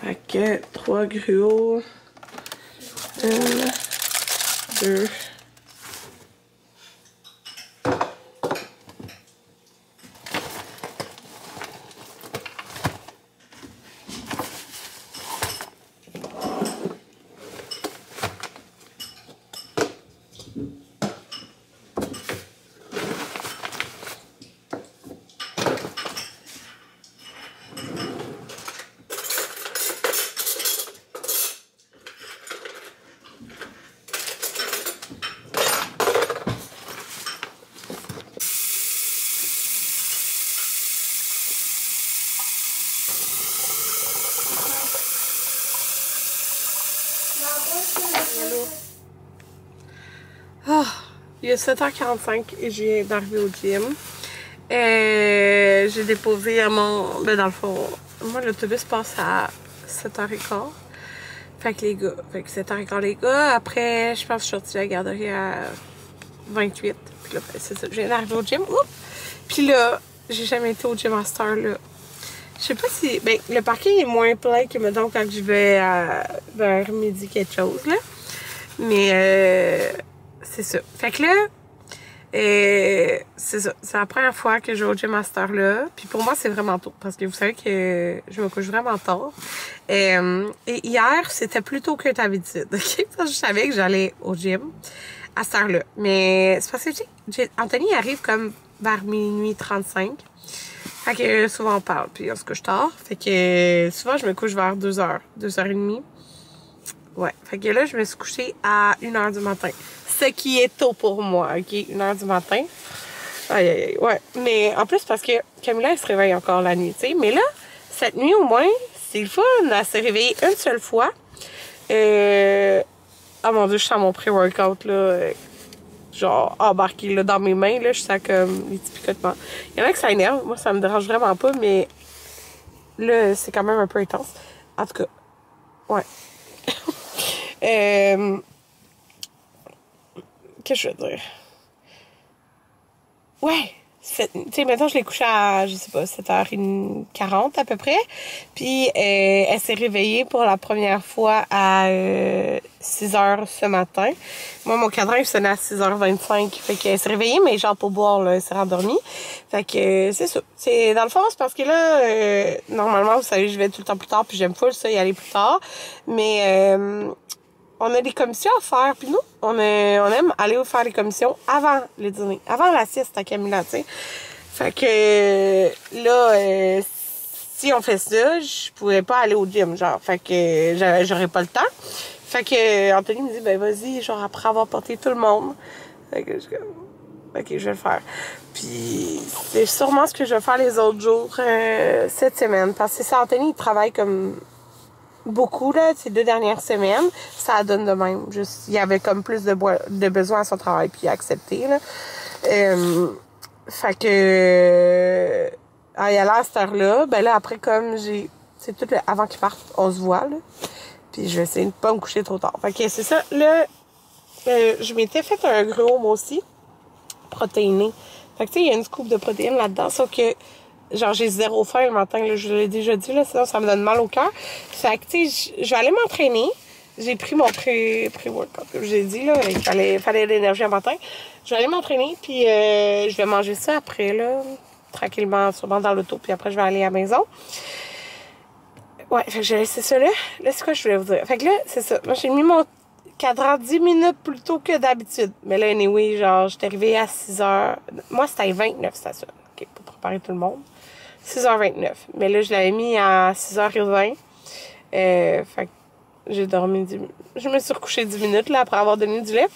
Fait que 3 gruaux. 1, 2. Oh, il est 7h45 et je viens d'arriver au gym. J'ai déposé à mon... Ben dans le fond, moi l'autobus passe à 7h15. Fait que les gars, 7h15 les gars. Après, je pense que je suis sortie de la garderie à 28. Puis là, ben, c'est ça, je viens d'arriver au gym. Oups! Puis là, j'ai jamais été au gym à cette heure-là. Je sais pas si... Ben, le parking est moins plein que, mettons, quand je vais vers midi quelque chose, là. Mais, c'est ça. Fait que là, c'est ça. C'est la première fois que je vais au gym à cette heure-là. Puis pour moi, c'est vraiment tôt. Parce que vous savez que je me couche vraiment tard. Et hier, c'était plus tôt que d'habitude. OK? Parce que je savais que j'allais au gym à cette heure-là. Mais c'est parce que Anthony arrive comme vers minuit 35. Fait que souvent on parle. Puis on se couche tard. Fait que souvent, je me couche vers 2h, 2h30. Ouais. Fait que là, je me suis couchée à 1h du matin. Ce qui est tôt pour moi, OK? 1h du matin. Aïe, aïe, aïe, ouais. Mais en plus, parce que Camilla, elle se réveille encore la nuit, tu sais. Mais là, cette nuit, au moins, c'est le fun. Elle s'est réveillée une seule fois. Oh mon Dieu, je sens mon pré-workout, là. Genre, embarqué, là, dans mes mains, là. Je sens comme les petits picotements. Il y en a qui ça énerve. Moi, ça me dérange vraiment pas, mais là, c'est quand même un peu intense. En tout cas, ouais. Qu'est-ce que je veux dire? Ouais. Tu sais, maintenant, je l'ai couchée à, je sais pas, 7h40 à peu près. Puis, elle s'est réveillée pour la première fois à 6h ce matin. Moi, mon cadran, il sonnait à 6h25. Fait qu'elle s'est réveillée, mais genre pour boire, là, elle s'est rendormie. Fait que c'est ça. C'est, dans le fond, c'est parce que là, normalement, vous savez, je vais tout le temps plus tard, puis j'aime full ça, y aller plus tard. Mais, on a des commissions à faire, puis nous, on aime aller faire les commissions avant le dîner, avant la sieste à Camilla, tu sais. Fait que là, si on fait ça, je pourrais pas aller au gym, genre. Fait que j'aurais pas le temps. Fait que Anthony me dit, ben vas-y, genre après avoir porté tout le monde. Fait que je suis comme, ok, je vais le faire. Puis c'est sûrement ce que je vais faire les autres jours cette semaine. Parce que ça, Anthony, il travaille comme beaucoup, là, ces 2 dernières semaines, ça donne de même. Juste, il y avait comme plus de besoin à son travail, puis il a accepté, là. Fait que, il y a là, à cette heure-là, ben là, après, comme c'est tout avant qu'il parte, on se voit, là. Puis je vais essayer de pas me coucher trop tard. Fait que c'est ça, là, je m'étais fait un gruau, moi aussi, protéiné. Fait que, tu sais, il y a une scoop de protéines là-dedans, sauf que, genre, j'ai 0 faim le matin, là, je l'ai déjà dit, là, sinon ça me donne mal au cœur. Fait que, tu sais, je vais aller m'entraîner. J'ai pris mon pré-workout, comme j'ai dit, là, il fallait de l'énergie le matin. Je vais aller m'entraîner, puis je vais manger ça après, là, tranquillement, sûrement dans l'auto, puis après, je vais aller à la maison. Ouais, fait que j'ai laissé ça là. Là, c'est quoi je voulais vous dire? Fait que là, c'est ça. Moi, j'ai mis mon cadran 10 minutes plus tôt que d'habitude. Mais là, anyway, genre, j'étais arrivée à 6h. Moi, c'était à 29 stations. OK, pour préparer tout le monde. 6h29. Mais là, je l'avais mis à 6h20. Fait que j'ai dormi 10 minutes. Je me suis recouchée 10 minutes, là, après avoir donné du lait.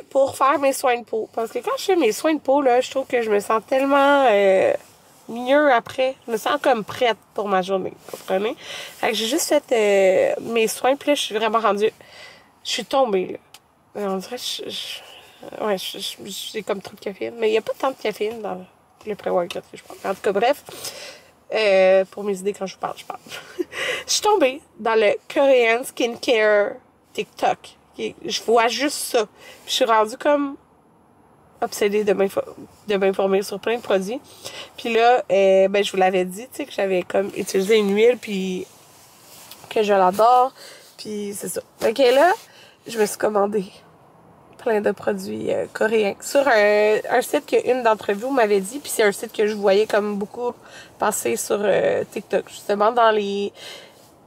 Pour faire mes soins de peau. Parce que quand je fais mes soins de peau, là, je trouve que je me sens tellement mieux après. Je me sens comme prête pour ma journée. Vous comprenez? Fait que j'ai juste fait mes soins, puis là, je suis vraiment rendue. Je suis tombée, là. On dirait que ouais, j'ai comme trop de caféine. Mais il n'y a pas tant de caféine dans le pré-workout que je prends. En tout cas, bref. Pour mes idées, quand je parle. Je suis tombée dans le Korean Skincare TikTok. Je vois juste ça. Puis je suis rendue comme obsédée de m'informer sur plein de produits. Puis là, ben je vous l'avais dit, tu sais, que j'avais comme utilisé une huile, puis que je l'adore. Puis c'est ça. Ok, là, je me suis commandé plein de produits coréens sur un site qu'une d'entre vous m'avait dit, puis c'est un site que je voyais comme beaucoup passer sur TikTok, justement dans les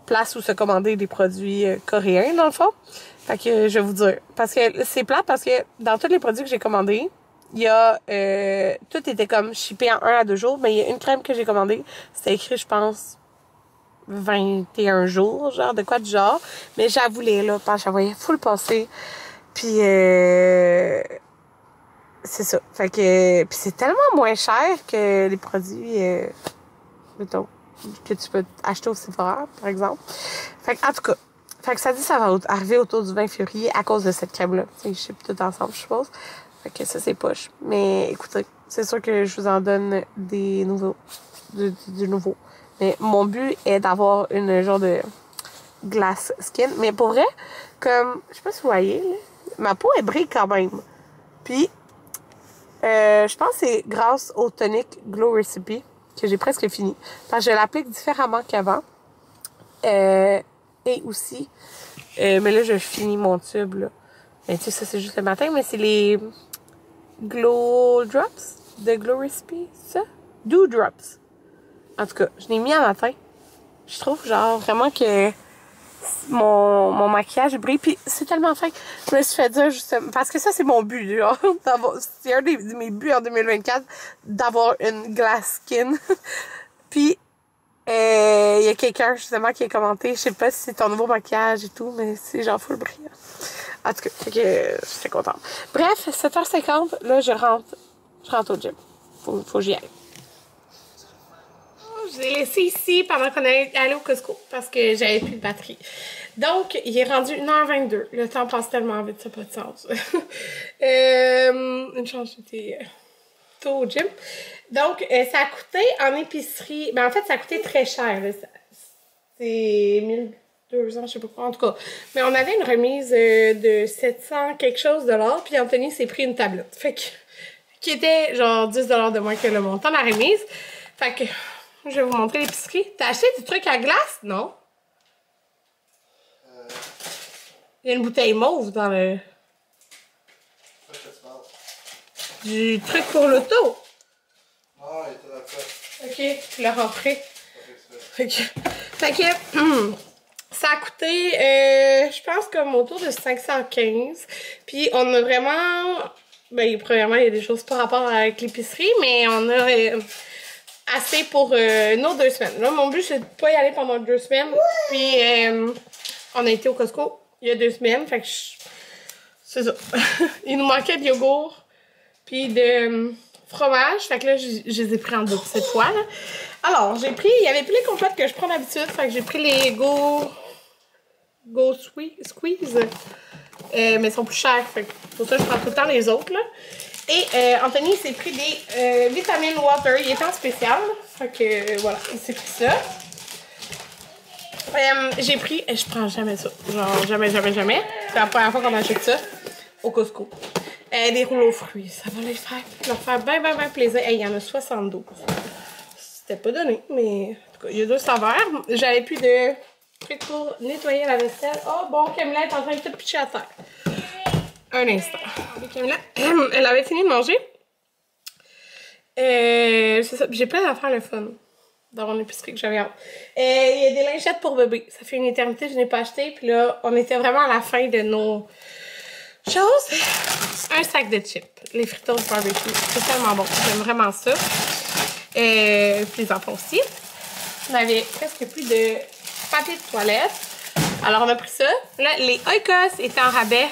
places où se commander des produits coréens, dans le fond. Fait que je vais vous dire, parce que c'est plate, parce que dans tous les produits que j'ai commandés, il y a tout était comme shippé en 1 à 2 jours, mais il y a une crème que j'ai commandée, c'était écrit, je pense, 21 jours, genre, de quoi du genre, mais j'avoue là, parce que je la voyais full passer. Puis c'est ça. Fait que puis c'est tellement moins cher que les produits mettons que tu peux acheter au Sephora, par exemple. Fait que en tout cas, fait que ça dit ça va arriver autour du 20 février à cause de cette crème-là. Ils shippent tout ensemble, je suppose. Fait que ça c'est poche. Mais écoutez, c'est sûr que je vous en donne des nouveaux du nouveau. Mais mon but est d'avoir une genre de glass skin. Mais pour vrai, comme je sais pas si vous voyez, là, ma peau, elle brille quand même. Puis, je pense que c'est grâce au tonic Glow Recipe que j'ai presque fini. Parce que je l'applique différemment qu'avant. Et aussi, mais là, je finis mon tube, là. Mais tu sais, ça, c'est juste le matin, mais c'est les Glow Drops de Glow Recipe, c'est ça? Dew Drops. En tout cas, je l'ai mis à matin. Je trouve, genre, vraiment que mon maquillage brille, puis c'est tellement fin. Je me suis fait dire justement, parce que ça c'est mon but, genre, c'est un de mes buts en 2024, d'avoir une glass skin. Puis il y a quelqu'un justement qui a commenté, je sais pas si c'est ton nouveau maquillage et tout, mais c'est genre full brillant. En tout cas, fait que j'étais contente. Bref, 7h50, là je rentre au gym. Faut que j'y aille. Je l'ai laissé ici pendant qu'on allait au Costco parce que j'avais plus de batterie. Donc, il est rendu 1h22. Le temps passe tellement vite, ça n'a pas de sens. Une chance, j'étais tôt au gym. Donc, ça a coûté en épicerie... Ben, en fait, ça a coûté très cher. C'est 1200, je sais pas quoi, en tout cas. Mais on avait une remise de 700 quelque chose $, puis Anthony s'est pris une tablette. Fait que... qui était genre 10 $ de moins que le montant de la remise. Fait que... je vais vous montrer l'épicerie. T'as acheté du truc à glace? Non? Il y a une bouteille mauve dans le... du truc pour l'auto. Ah, il était là-dedans. Ok, tu l'as rentré. Fait que ça a coûté, je pense, comme autour de 515. Puis on a vraiment... ben, premièrement, il y a des choses par rapport avec l'épicerie, mais on a... assez pour une autre 2 semaines. Là, mon but, c'est de pas y aller pendant 2 semaines. Puis, on a été au Costco il y a 2 semaines. Fait que c'est ça. Il nous manquait de yogourt puis de fromage. Fait que là, je les ai pris en double cette fois. Là. Alors, j'ai pris... il y avait plus les compotes que je prends d'habitude. Fait que j'ai pris les Go Squeeze. Mais ils sont plus chers. Fait que pour ça, je prends tout le temps les autres, là. Et Anthony s'est pris des vitamines water. Il est en spécial. Fait que voilà, il s'est pris ça. J'ai pris... je prends jamais ça. Genre jamais. C'est la première fois qu'on achète ça au Costco. Des rouleaux fruits. Ça va leur faire bien plaisir. Il y en a 72. C'était pas donné, mais en tout cas, il y a 2 saveurs. J'avais plus de trucs pour nettoyer la vaisselle. Oh bon, Camilla est en train de tout pitcher à terre. Un instant. Camilla, elle avait fini de manger. C'est ça. J'ai plein d'affaires le fun dans mon épicerie que j'avais hâte. Il y a des lingettes pour bébé. Ça fait une éternité que je n'ai pas acheté. Puis là, on était vraiment à la fin de nos choses. Un sac de chips. Les Fritos barbecue. C'est tellement bon. J'aime vraiment ça. Puis les enfants aussi. On avait presque plus de papier de toilette. Alors, on a pris ça. Là, les Oikos étaient en rabais.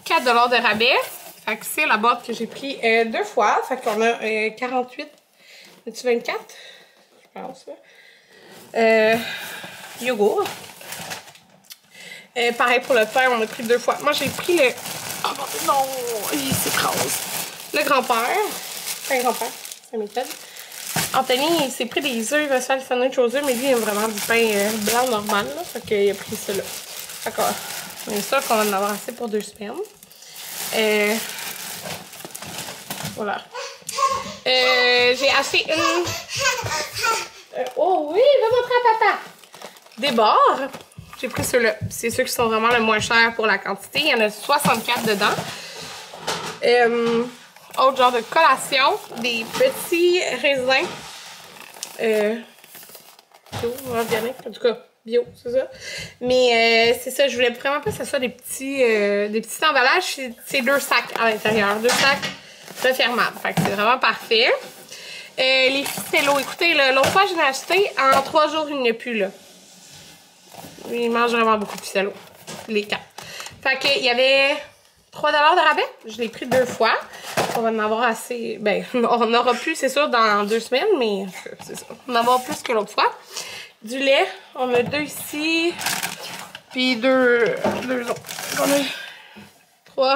4 $ de rabais. Fait que c'est la boîte que j'ai pris 2 fois. Fait qu'on a 48. As-tu 24? Je pense. Yogourt. Pareil pour le pain, on a pris 2 fois. Moi, j'ai pris le... oh non, il s'écrase. Le grand-père. Enfin, grand-père. Ça m'étonne. Anthony, il s'est pris des œufs. Il va se faire le sandwich aux œufs, mais lui, il aime vraiment du pain blanc normal. Là, fait qu'il a pris ça là. D'accord. On est sûr qu'on va en avoir assez pour 2 semaines. Voilà. J'ai acheté une... oh oui, va montrer à papa. Des barres. J'ai pris ceux-là. C'est ceux qui sont vraiment le moins chers pour la quantité. Il y en a 64 dedans. Autre genre de collation. Des petits raisins. Bio, organique, en tout cas. Bio, c'est ça. Mais c'est ça, je voulais vraiment pas que ce soit des petits emballages. C'est 2 sacs à l'intérieur. 2 sacs refermables. Fait que c'est vraiment parfait. Les ficellos, écoutez, l'autre fois, je l'ai acheté. En 3 jours, il n'y en a plus, là. Ils mangent vraiment beaucoup de ficellos. Les 4. Fait qu'il y avait 3 $ de rabais. Je l'ai pris 2 fois. On va en avoir assez. Ben, on aura plus, c'est sûr, dans 2 semaines, mais c'est ça. On en aura plus que l'autre fois. Du lait. On a 2 ici. Puis 2 autres. On a 3,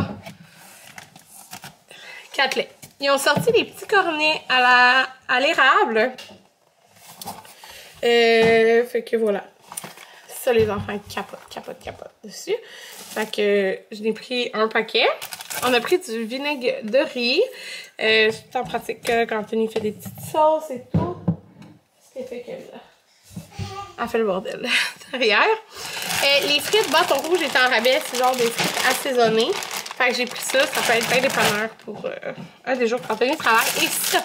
4 laits. Ils ont sorti des petits cornets à l'érable. Fait que voilà. Ça, les enfants capotent dessus. Fait que je l'ai pris un paquet. On a pris du vinaigre de riz. C'est en pratique quand Anthony fait des petites sauces et tout. Ce qui fait qu'elle a fait le bordel derrière. Les frites bâton rouge étaient en rabais. C'est genre des frites assaisonnées. Fait que j'ai pris ça. Ça peut être bien dépanneur pour un des jours quand Anthony travaille. Et ça.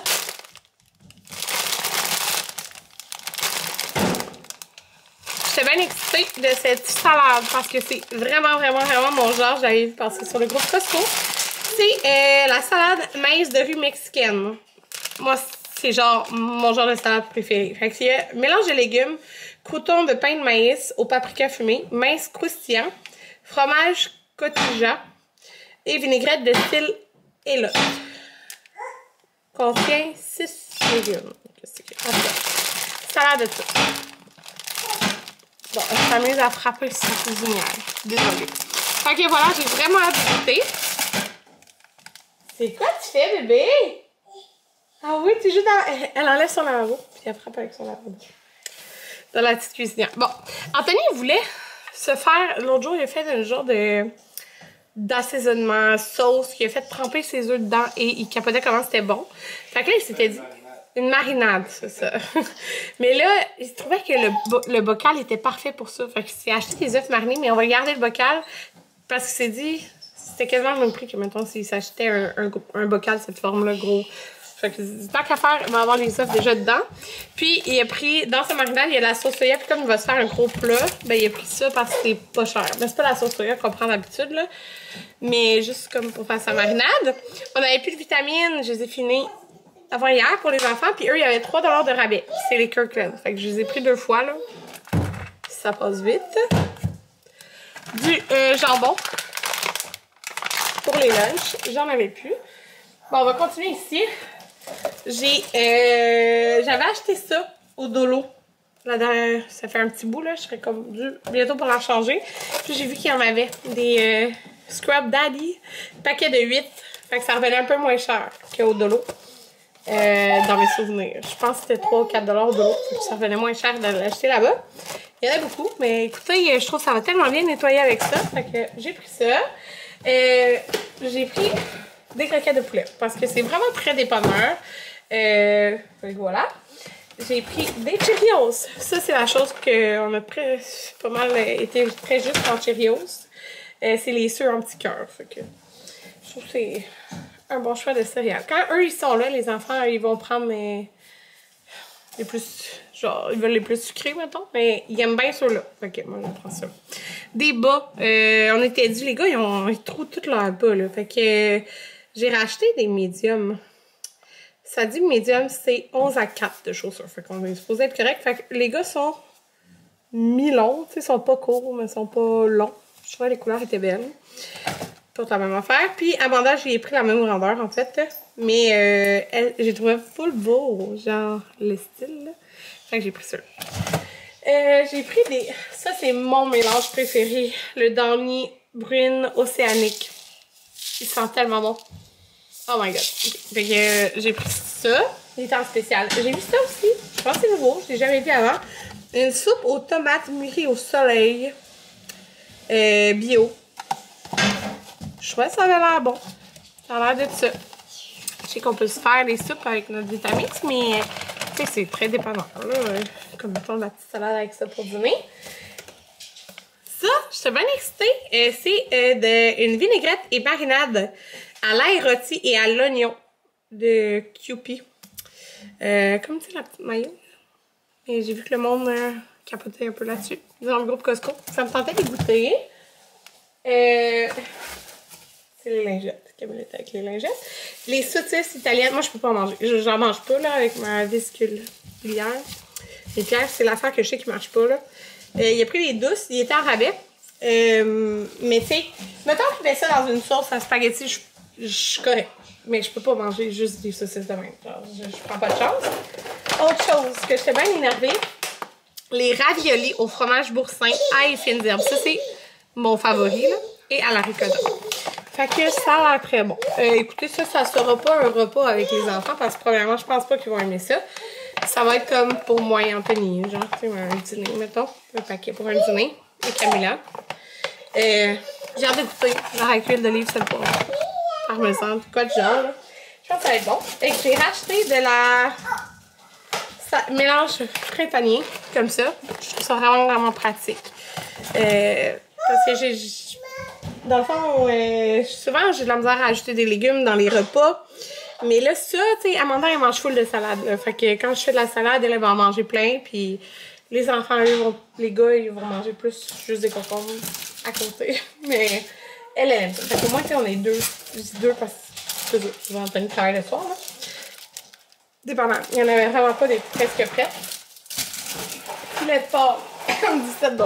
J'étais bien excitée de cette salade parce que c'est vraiment mon genre. J'avais vu passer sur le groupe Costco. C'est la salade maïs de riz mexicaine. Moi, c'est genre mon genre de salade préféré. Fait que c'est mélange de légumes, croûtons de pain de maïs au paprika fumé, maïs croustillant, fromage cotija et vinaigrette de cidre et lot. Contient 6 légumes. Salade de tout. Bon, on s'amuse à frapper sa cuisinière. Désolée. Fait que voilà, j'ai vraiment hâte de goûter. C'est quoi tu fais, bébé? Ah oui, tu joues dans... Elle enlève son lavabo, puis elle frappe avec son lavabo. Dans la petite cuisinière. Bon, Anthony voulait se faire... L'autre jour, il a fait un genre d'assaisonnement, sauce, il a fait tremper ses œufs dedans et il capotait comment c'était bon. Fait que là, il s'était dit... Une marinade, c'est ça. Mais là, il se trouvait que le bocal était parfait pour ça. Fait qu'il s'est acheté des œufs marinés, mais on va garder le bocal parce qu'il s'est dit... C'était quasiment le même prix que, mettons, s'il s'achetait un bocal de cette forme-là, gros. Fait que, tant qu'à faire, il va avoir les œufs déjà dedans. Puis, il a pris, dans sa marinade, il y a la sauce soya. Puis, comme il va se faire un gros plat, ben, il a pris ça parce que c'est pas cher. Mais c'est pas la sauce soya qu'on prend d'habitude, là. Mais juste comme pour faire sa marinade. On avait plus de vitamines. Je les ai finis avant hier pour les enfants. Puis, eux, il y avait 3 $ de rabais. C'est les Kirkland. Fait que je les ai pris 2 fois, là. Ça passe vite. Du jambon. Pour les lunchs, j'en avais plus. Bon, on va continuer ici. J'avais acheté ça au Dolo. Là, ça fait un petit bout, là. Je serais comme due bientôt pour la changer. Puis j'ai vu qu'il y en avait des Scrub Daddy. Paquet de 8. Fait que ça revenait un peu moins cher qu'au Dolo. Dans mes souvenirs. Je pense que c'était 3 ou 4 $ au Dolo. Ça revenait moins cher de l'acheter là-bas. Il y en a beaucoup. Mais écoutez, je trouve que ça va tellement bien nettoyer avec ça. Fait que j'ai pris ça. J'ai pris des croquettes de poulet parce que c'est vraiment très dépanneur. Voilà. J'ai pris des Cheerios. Ça, c'est la chose qu'on a pas mal été très juste en Cheerios. C'est les ceux en petit cœur. Je trouve que c'est un bon choix de céréales. Quand eux, ils sont là, les enfants, ils vont prendre les plus... Genre, ils veulent les plus sucrés, mettons. Mais ils aiment bien ceux-là. Ok, moi, je prends ça. Des bas. On était dit, les gars, ils trouvent tous leurs bas, là. Fait que j'ai racheté des médiums. Ça dit médium, c'est 11 à 4 de chaussures. Fait qu'on est supposé être correct. Fait que les gars sont mi-longs. Tu sais, ils sont pas courts, mais ils sont pas longs. Je trouvais que les couleurs étaient belles. Pour la même affaire. Puis, Amanda, j'ai pris la même grandeur, en fait. Mais j'ai trouvé full beau, genre, le style, là. Fait que j'ai pris ça. J'ai pris des... Ça, c'est mon mélange préféré. Le Downy Brune Océanique. Il sent tellement bon. Oh my god. Okay. Fait que j'ai pris ça. Il est en spécial. J'ai vu ça aussi. Je pense que c'est nouveau. Je l'ai jamais vu avant. Une soupe aux tomates mûries au soleil. Bio. Je trouvais que ça avait l'air bon. Ça a l'air de ça. Je sais qu'on peut se faire des soupes avec notre Vitamix, mais... Tu sais, c'est très dépendant, là. Comme mettons ma petite salade avec ça pour dîner. ça, j'étais bien excitée. C'est une vinaigrette et marinade à l'ail rôti et à l'oignon de Kewpie. Comme tu sais, la petite mayo. Et j'ai vu que le monde capotait un peu là-dessus. Dans le groupe Costco. Ça me tentait de goûter. C'est les lingettes. Camille était avec les lingettes. Les saucisses italiennes, moi je peux pas en manger. J'en mange pas là avec ma vésicule biliaire. Les pierres, c'est l'affaire que je sais qui marche pas là. Il a pris les douces, il était en rabais. Mais tu sais, mettons qu'il met ça dans une sauce à spaghetti, je suis correct. Mais je peux pas manger juste des saucisses de même. Genre, je prends pas de chance. Autre chose que j'étais bien énervée, les raviolis au fromage boursin, ail et fines herbes. Ça, c'est mon favori là. Et à la ricotta. Fait que ça a l'air très bon. Écoutez, ça sera pas un repas avec les enfants parce que premièrement, je pense pas qu'ils vont aimer ça. Ça va être comme pour moi et Anthony, genre, tu sais, un dîner, mettons. Un paquet pour un dîner. Et Camilla. J'ai hâte de goûter. Genre avec l'huile d'olive, c'est bon. Parmesan, quoi de genre, là. Je pense que ça va être bon. Et j'ai racheté de la... mélange printanier, comme ça. Je trouve ça vraiment, vraiment pratique. Parce que dans le fond, souvent, j'ai de la misère à ajouter des légumes dans les repas. Mais là, ça, tu sais, Amanda, elle mange full de salade. Là. Fait que quand je fais de la salade, elle va en manger plein. Puis les enfants, eux, les gars, ils vont manger plus juste des concombres à côté. Mais elle aime ça. Fait que moi, tu sais, on est deux. Je dis deux parce que je vais en train de travailler le soir. Là. Dépendant. Il n'y en avait vraiment pas des presque prêtes. Filet de porc, 17 $.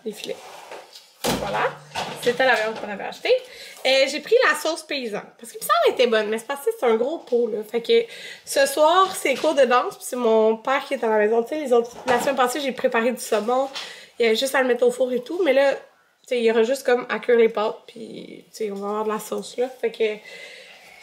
Les filets. Voilà. C'était la viande qu'on avait acheté. J'ai pris la sauce paysanne. Parce qu'il me semble qu'elle était bonne. Mais c'est parce que c'est un gros pot, là. Fait que ce soir, c'est cours de danse. Puis c'est mon père qui est à la maison. Tu sais, les autres... La semaine passée, j'ai préparé du saumon. Il y avait juste à le mettre au four et tout. Mais là, tu sais, il y aura juste comme à cuire les pâtes. Puis, tu sais, on va avoir de la sauce, là. Fait que...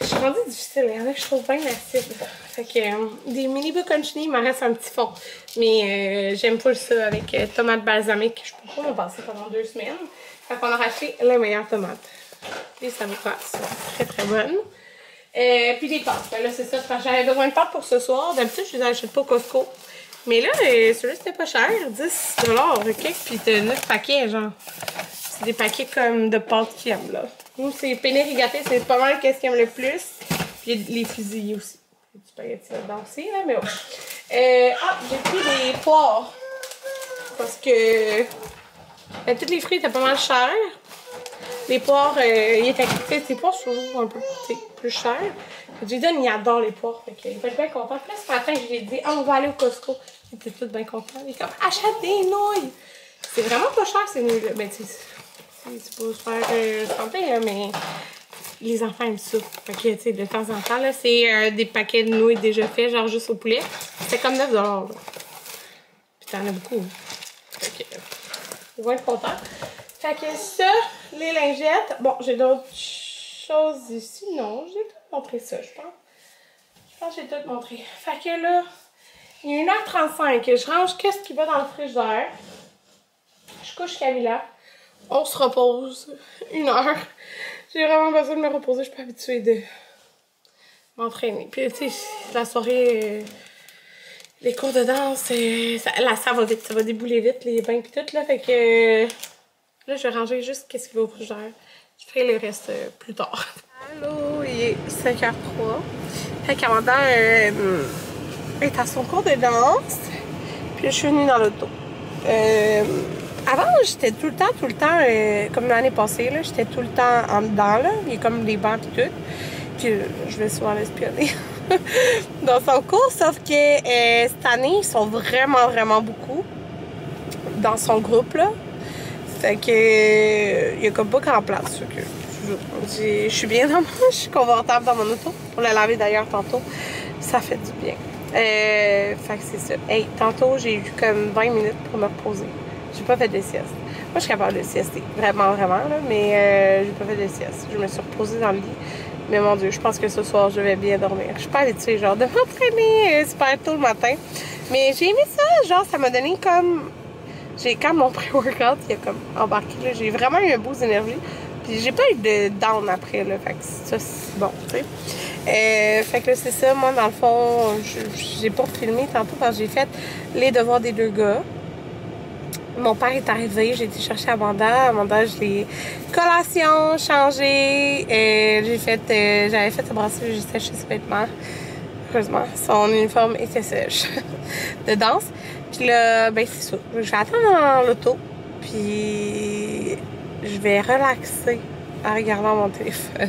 Je suis rendue difficile. Il y en a que je trouve bien acide. Fait que des mini bocconcini, il m'en reste un petit fond. Mais j'aime pas ça avec tomates balsamiques. Je peux pas m'en passer pendant 2 semaines. Fait qu'on a racheté les meilleures tomates. Les savouras sont très très bonnes. Puis des pâtes. Ben là, c'est ça. J'avais besoin de pâtes pour ce soir. D'habitude, je les achète pas au Costco. Mais là, celui-là, c'était pas cher. 10 $, ok? Puis t'as 9 paquets, genre. C'est des paquets comme de pâtes qu'ils aiment, là. Nous, c'est penne rigate, c'est pas mal qu'est-ce qu'ils aiment le plus. Puis les fusils aussi. Du spaghetti là-dedans aussi, là, mais ouais. J'ai pris des poires. Parce que toutes les fruits étaient pas mal chers. Les poires, il était fait. Les poires sont toujours un peu plus chères. Jaden, il adore les poires. Fait qu'il va être bien content. Puis là, ce matin, je lui ai dit, on va aller au Costco. Il était tout bien content. Il est comme, achète des nouilles. C'est vraiment pas cher, ces nouilles-là. Ben, tu sais, c'est pas super santé, là, mais les enfants aiment ça. Fait que, tu sais, de temps en temps, là, c'est des paquets de nouilles déjà faits, genre juste au poulet. C'est comme 9 $. Là. Puis t'en as beaucoup. Fait que, ils vont être contents. Fait que ça, les lingettes. Bon, j'ai d'autres choses ici. Non, j'ai tout montré ça, je pense. Je pense que j'ai tout montré. Fait que là, il est 1h35. Je range qu'est-ce qui va dans le frigidaire. Je couche Camilla. On se repose 1 heure. J'ai vraiment besoin de me reposer. Je suis pas habituée de m'entraîner. Puis, tu sais, la soirée, les cours de danse, ça va vite. Ça va débouler vite, les bains pis tout, là. Fait que là, je vais ranger juste qu'est-ce qui va au frigidaire. Je ferai le reste plus tard. Allô, il est 5h03. Fait qu'Amanda est à son cours de danse. Puis je suis venue dans l'auto. Avant, j'étais tout le temps, comme l'année passée, là, j'étais tout le temps en dedans, là. Il y a comme des bancs pis tout. Puis je vais souvent l'espionner dans son cours, sauf que cette année, ils sont vraiment, vraiment beaucoup dans son groupe, là. Fait que il y a comme pas grand place. Fait que je suis bien dans je suis confortable dans mon auto. On l'a lavé d'ailleurs tantôt. Ça fait du bien. Fait que c'est ça. Hey, tantôt, j'ai eu comme 20 minutes pour me reposer. J'ai pas fait de sieste. Moi, je suis capable de siester. Vraiment, vraiment, là. Mais j'ai pas fait de sieste. Je me suis reposée dans le lit. Mais mon Dieu, je pense que ce soir, je vais bien dormir. Je suis pas habituée, genre, de m'entraîner super tôt le matin. Mais j'ai aimé ça. Genre, ça m'a donné comme... Quand mon pré-workout, il a comme embarqué, là, j'ai vraiment eu un boost d'énergie. Puis j'ai pas eu de down après, là. Fait que ça, c'est bon, tu sais. Fait que là, c'est ça. Moi, dans le fond, j'ai pas filmé tantôt parce que j'ai fait les devoirs des 2 gars. Mon père est arrivé, j'ai été chercher Amanda. Amanda, je l'ai collation, changé. J'avais fait brasser, j'ai séché ses vêtements. Heureusement, son uniforme était sèche de danse. Puis là, ben c'est ça. Je vais attendre dans l'auto. Puis je vais relaxer en regardant mon téléphone.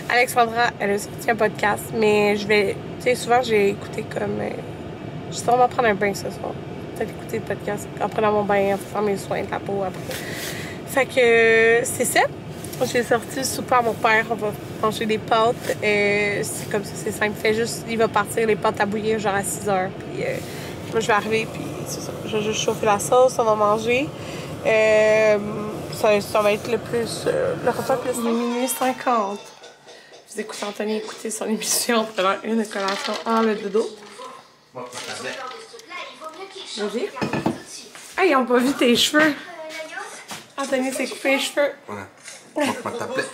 Alexandra, elle a sorti un podcast, mais je vais... Tu sais, souvent, j'ai écouté comme... je vais sûrement prendre un bain ce soir. Peut-être écouter le podcast en prenant mon bain, en faisant mes soins de la peau après. Fait que c'est ça. J'ai sorti le souper à mon père. On va manger des pâtes. C'est comme ça, c'est simple. Il va partir les pâtes à bouillir genre à 6 heures. Puis moi, je vais arriver, puis c'est ça. Je vais juste chauffer la sauce, on va manger. Ça va être le repas plus minuit 50. Vous écoutez Anthony écouter son émission pendant une collation en le dodo. Vas-y. Ah, ils ont pas vu tes cheveux. Anthony s'est coupé les cheveux. Ouais. Montre ma tablette.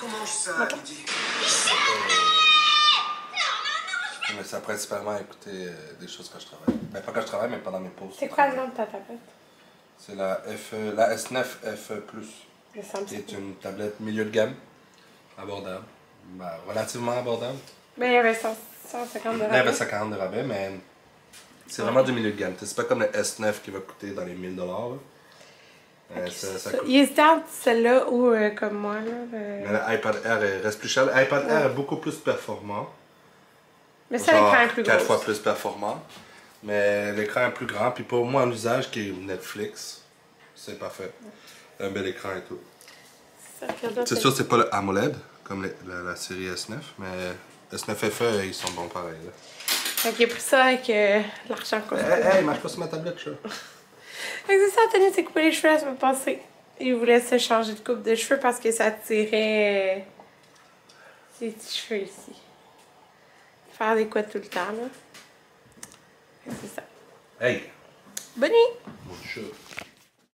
Mais ça principalement écouter des choses quand je travaille. Ben pas quand je travaille, mais pendant mes pauses. C'est quoi le nom de ta tablette? C'est la S9 F+. Qui est une tablette milieu de gamme, abordable. Ben, relativement abordable. Ben, il y avait 150 de rabais. Il y avait 140 de rabais, mais c'est vraiment du milieu de gamme. C'est pas comme le S9 qui va coûter dans les 1000 $. Ça coûte. Il hésitait entre celle-là ou comme moi. Là, Mais l'iPad Air reste plus cher. L'iPad Air est beaucoup plus performant. Mais ça, l'écran est plus gros. 4 fois plus performant. Mais l'écran est plus grand. Puis pour moi, en usage, qui est Netflix, c'est parfait. Un bel écran et tout. C'est sûr, c'est pas le AMOLED, comme la série S9, mais S9 FE, ils sont bons pareil. Là. Fait qu'il a pris ça avec l'argent qu'on a. Hey, il marche pas sur ma tablette, ça. Fait que c'est ça, Anthony s'est coupé les cheveux la semaine passée. Il voulait se changer de coupe de cheveux parce que ça tirait ses petits cheveux ici. Faire des couettes tout le temps, là. C'est ça. Hey! Bonne nuit! Mon chat.